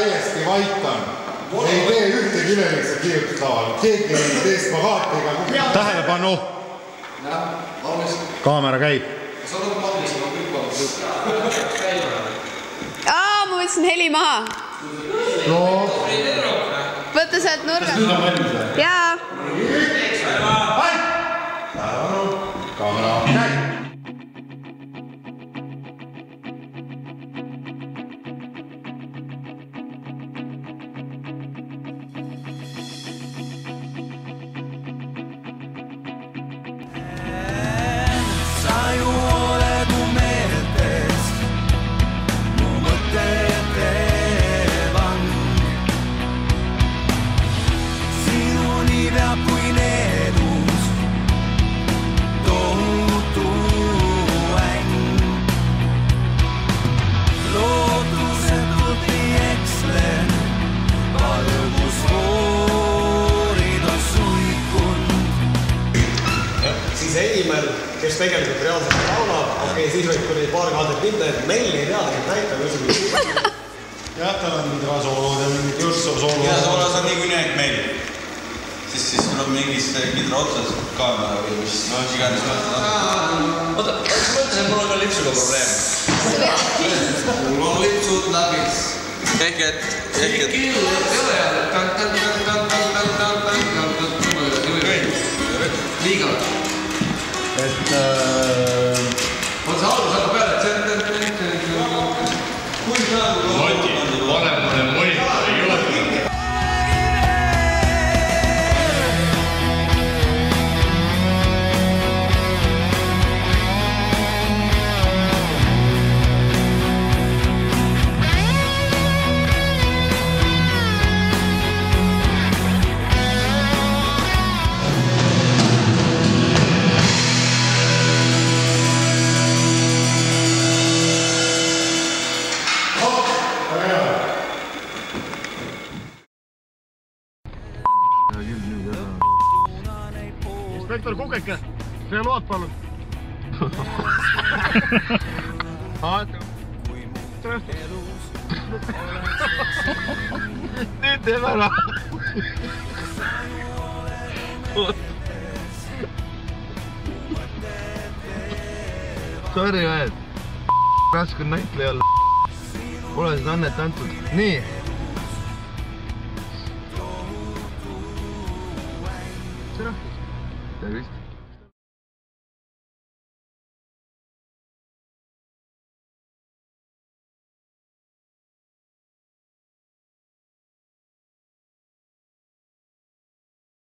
täiesti vait on. Ei tee ühtegi üleliigset liigutust laval. Keegi ei tee spagaati ega kuhugi. Tähelepanu! Kaamera käib. Ma võtsin heli maha. No. Võtta sealt nurgast. Jaa. Kaamera käib. Eimel, kes tegelikult reaalselt laulab, okei, siis võib kuni paar kaadet minna, et meil ei reaalselt näita üldse. Jah, tal on mingid rasoolood ja mingid jõrsoolood. Ja soolas on niikuinii ainult meil. Siis tuleb mingist kidra otsas kaamera või mis iganes mõtled. Oota, mõtlesin, et mul on ka lipsuga probleem. Mul on lipsud läbis. Ehk et... Liiga. Et... On see alus aga peale, et see... Kui saab... Loti, vanem monitori juurde. Inspektor Kukeke, see lood palun. Nüüd teeb ära. Sorry, väed. Raske on näitlejal. Pole seda annet antud. Nii. Tervist.